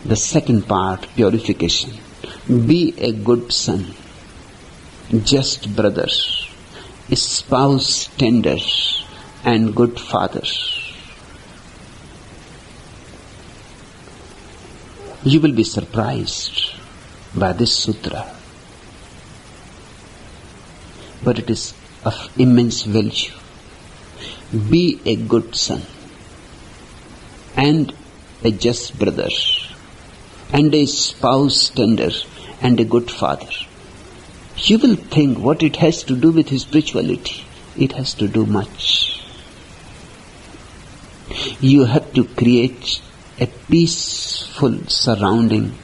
The second part, purification. Be a good son, just brother, spouse tender, and good father. You will be surprised by this sutra, but it is of immense value. Be a good son and a just brother and a spouse tender and a good father. You will think what it has to do with his spirituality. It has to do much. You have to create a peaceful surrounding.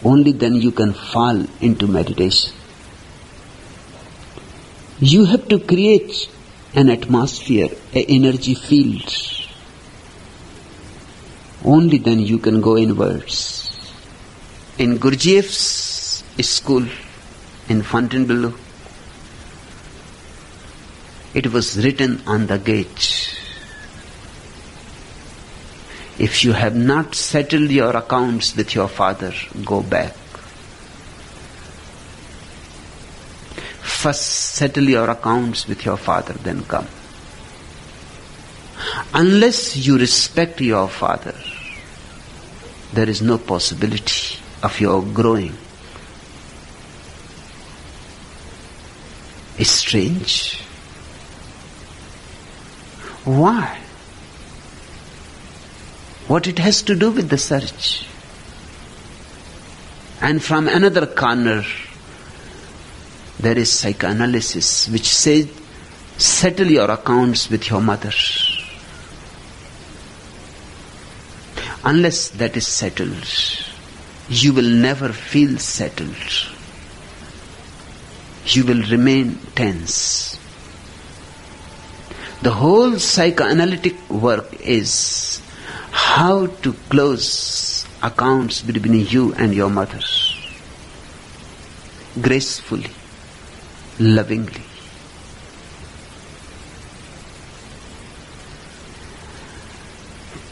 Only then you can fall into meditation. You have to create an atmosphere, an energy field. Only then you can go inwards. In Gurdjieff's school in Fontainebleau, it was written on the gate, if you have not settled your accounts with your father, go back. First settle your accounts with your father, then come. Unless you respect your father, there is no possibility of your growing. It's strange. Why? What it has to do with the search? And from another corner, there is psychoanalysis which says, settle your accounts with your mother. Unless that is settled, you will never feel settled. You will remain tense. The whole psychoanalytic work is how to close accounts between you and your mother. Gracefully, lovingly.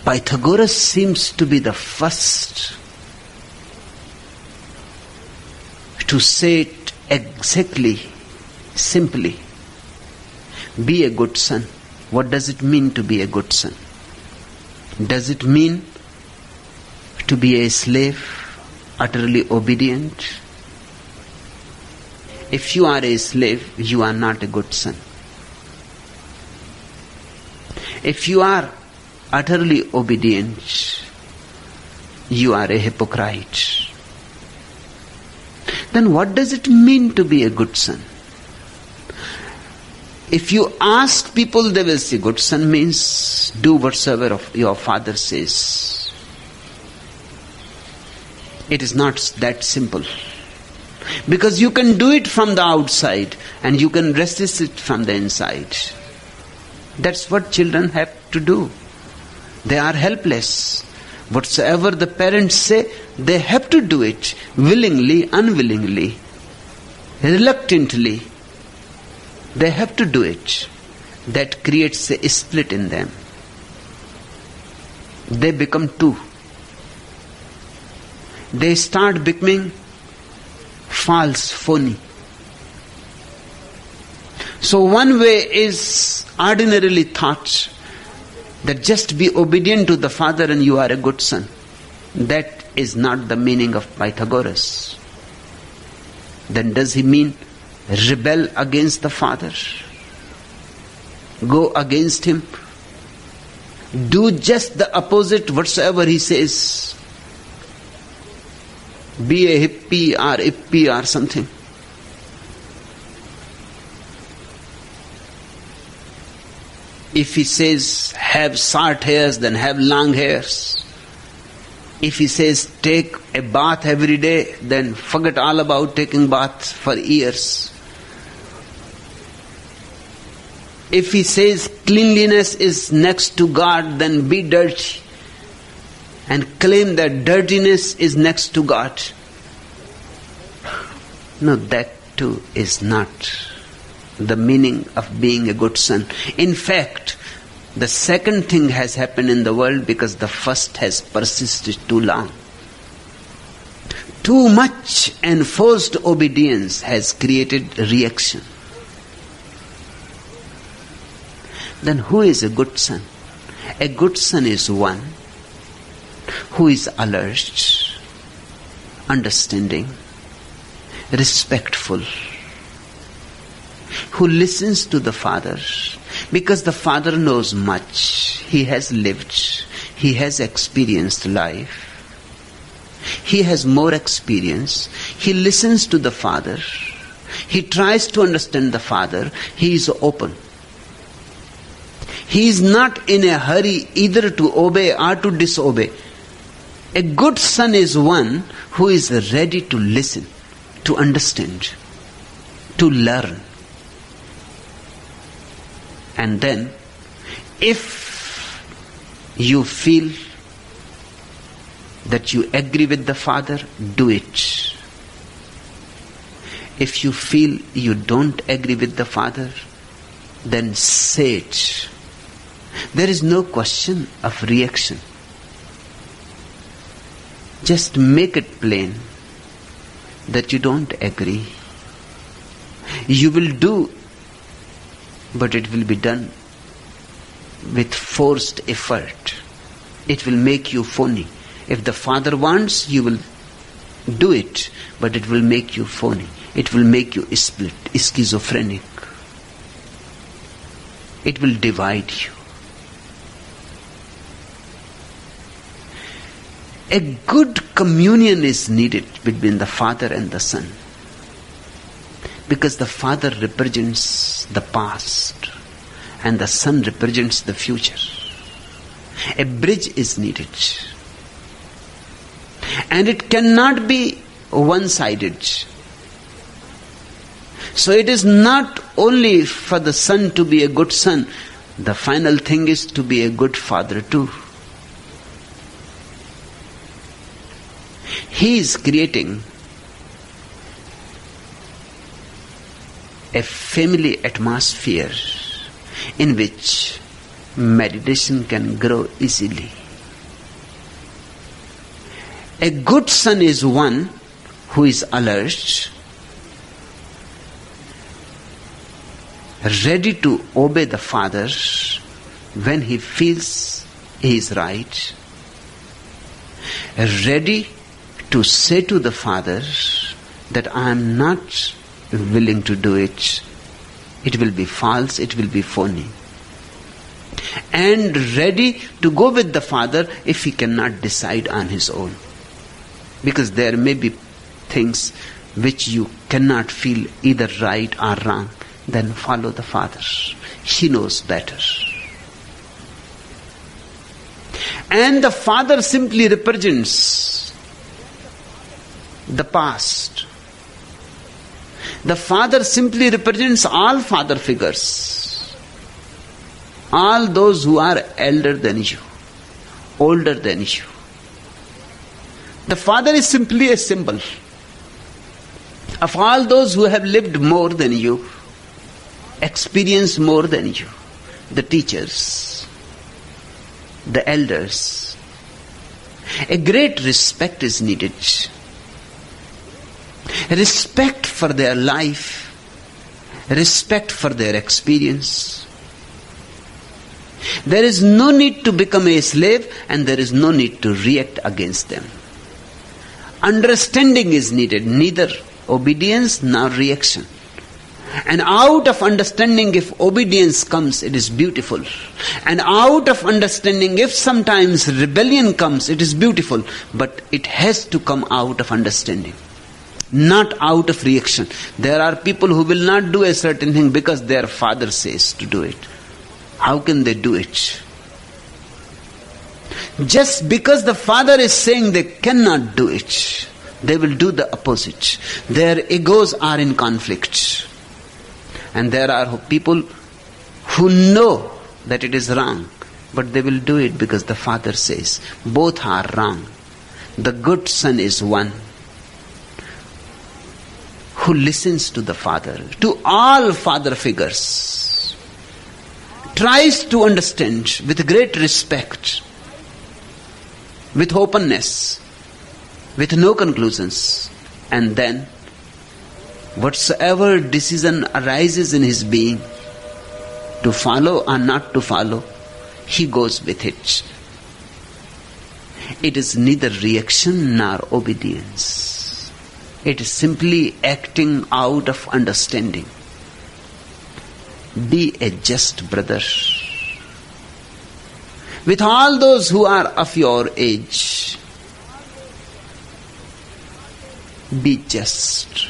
Pythagoras seems to be the first to say it exactly, simply. Be a good son. What does it mean to be a good son? Does it mean to be a slave, utterly obedient? If you are a slave, you are not a good son. If you are utterly obedient, you are a hypocrite. Then what does it mean to be a good son? If you ask people, they will say good son means do whatsoever your father says. It is not that simple. Because you can do it from the outside and you can resist it from the inside. That's what children have to do. They are helpless. Whatsoever the parents say, they have to do it willingly, unwillingly, reluctantly. They have to do it. That creates a split in them. They become two. They start becoming false, phony. So one way is ordinarily thought that just be obedient to the father and you are a good son. That is not the meaning of Pythagoras. Then does he mean rebel against the father? Go against him? Do just the opposite whatsoever he says? Be a hippie or hippie or something. If he says have short hairs, then have long hairs. If he says take a bath every day, then forget all about taking bath for years. If he says cleanliness is next to God, then be dirty and claim that dirtiness is next to God. No, that too is not the meaning of being a good son. In fact, the second thing has happened in the world because the first has persisted too long. Too much enforced obedience has created reaction. Then who is a good son? A good son is one who is alert, understanding, respectful, who listens to the father because the father knows much. He has lived, he has experienced life, he has more experience. He listens to the father, he tries to understand the father, he is open. He is not in a hurry either to obey or to disobey. A good son is one who is ready to listen, to understand, to learn. And then, if you feel that you agree with the father, do it. If you feel you don't agree with the father, then say it. There is no question of reaction. Just make it plain that you don't agree. You will do, but it will be done with forced effort. It will make you phony. If the father wants, you will do it, but it will make you phony. It will make you split, schizophrenic. It will divide you. A good communion is needed between the father and the son, because the father represents the past and the son represents the future. A bridge is needed, and it cannot be one-sided. So it is not only for the son to be a good son, the final thing is to be a good father too. He is creating a family atmosphere in which meditation can grow easily. A good son is one who is alert, ready to obey the father when he feels he is right, ready to say to the father that I am not willing to do it. It will be false, it will be phony. And ready to go with the father if he cannot decide on his own. Because there may be things which you cannot feel either right or wrong. Then follow the father. He knows better. And the father simply represents the past. The father simply represents all father figures. All those who are elder than you, older than you. The father is simply a symbol of all those who have lived more than you, experienced more than you. The teachers, the elders. A great respect is needed. Respect for their life, respect for their experience. There is no need to become a slave, and there is no need to react against them. Understanding is needed, neither obedience nor reaction. And out of understanding, if obedience comes, it is beautiful. And out of understanding, if sometimes rebellion comes, it is beautiful. But it has to come out of understanding, not out of reaction. There are people who will not do a certain thing because their father says to do it. How can they do it? Just because the father is saying, they cannot do it. They will do the opposite. Their egos are in conflict. And there are people who know that it is wrong, but they will do it because the father says. Both are wrong. The good son is one who listens to the father, to all father figures, tries to understand with great respect, with openness, with no conclusions, and then whatsoever decision arises in his being, to follow or not to follow, he goes with it. It is neither reaction nor obedience. It is simply acting out of understanding. Be a just brother with all those who are of your age. Be just.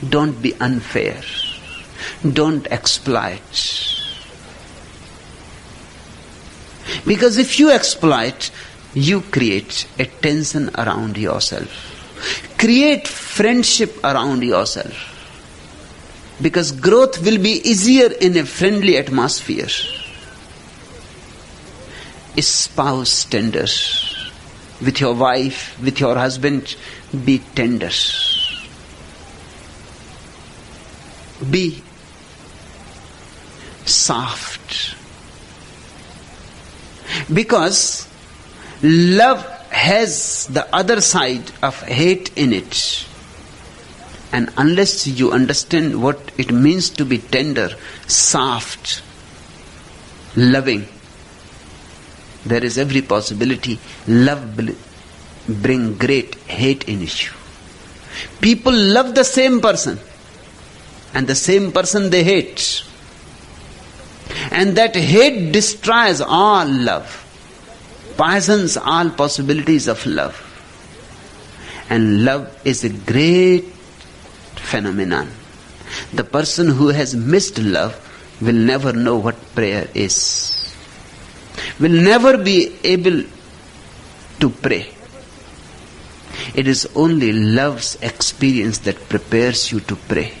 Don't be unfair. Don't exploit. Because if you exploit, you create a tension around yourself. Create friendship around yourself. Because growth will be easier in a friendly atmosphere. Espouse tender. With your wife, with your husband, be tender. Be soft. Because love has the other side of hate in it. And unless you understand what it means to be tender, soft, loving, there is every possibility love will bring great hate in you. People love the same person, and the same person they hate. And that hate destroys all love, poisons all possibilities of love. And love is a great phenomenon. The person who has missed love will never know what prayer is, will never be able to pray. It is only love's experience that prepares you to pray.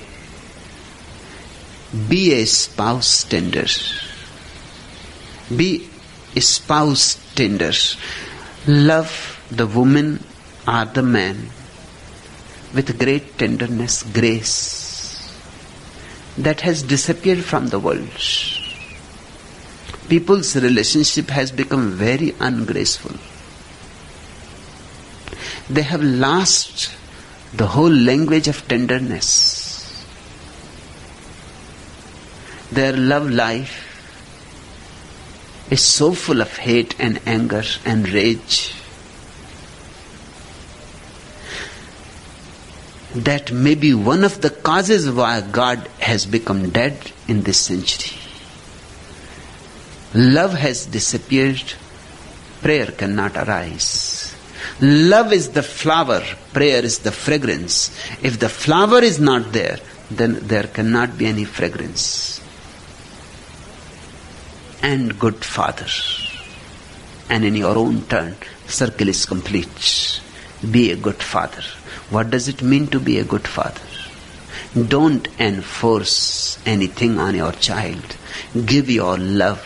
Be a spouse tender. Be a spouse tender. Love the woman or the man with great tenderness, grace that has disappeared from the world. People's relationship has become very ungraceful. They have lost the whole language of tenderness. Their love life is so full of hate and anger and rage that may be one of the causes why God has become dead in this century. Love has disappeared, prayer cannot arise. Love is the flower, prayer is the fragrance. If the flower is not there, then there cannot be any fragrance. And good father. And in your own turn, circle is complete. Be a good father. What does it mean to be a good father? Don't enforce anything on your child. Give your love.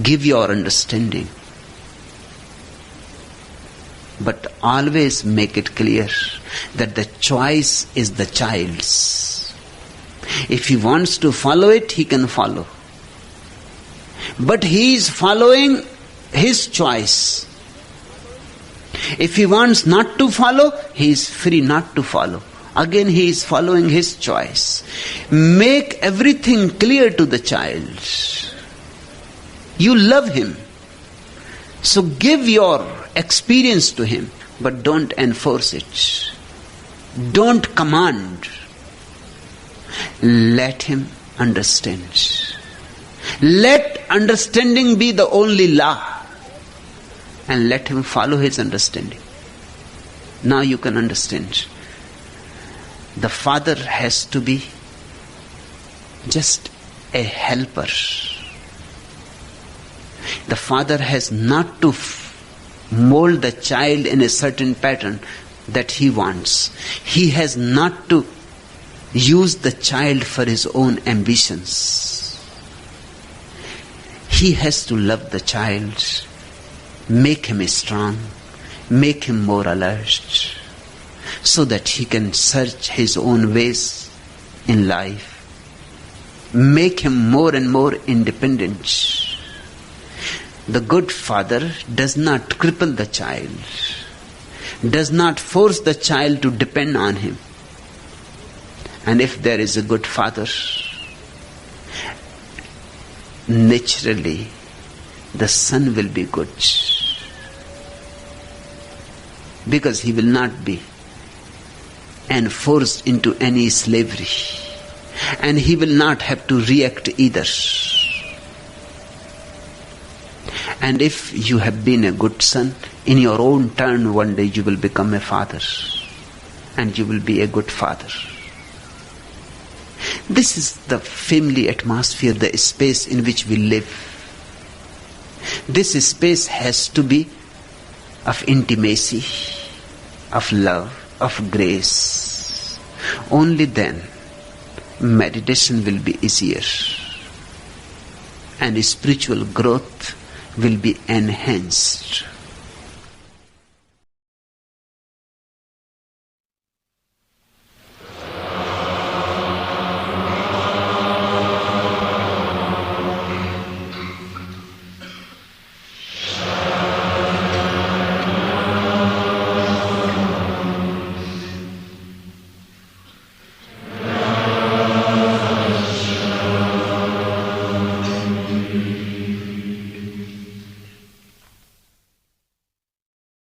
Give your understanding. But always make it clear that the choice is the child's. If he wants to follow it, he can follow. But he is following his choice. If he wants not to follow, he is free not to follow. Again, he is following his choice. Make everything clear to the child. You love him. So give your experience to him, but don't enforce it. Don't command. Let him understand. Let understanding be the only law, and let him follow his understanding. Now you can understand. The father has to be just a helper. The father has not to mold the child in a certain pattern that he wants. He has not to use the child for his own ambitions. He has to love the child, make him strong, make him more alert, so that he can search his own ways in life. Make him more and more independent. The good father does not cripple the child, does not force the child to depend on him. And if there is a good father, naturally the son will be good, because he will not be enforced into any slavery, and he will not have to react either. And if you have been a good son, in your own turn one day you will become a father, and you will be a good father. This is the family atmosphere, the space in which we live. This space has to be of intimacy, of love, of grace. Only then meditation will be easier, and spiritual growth will be enhanced.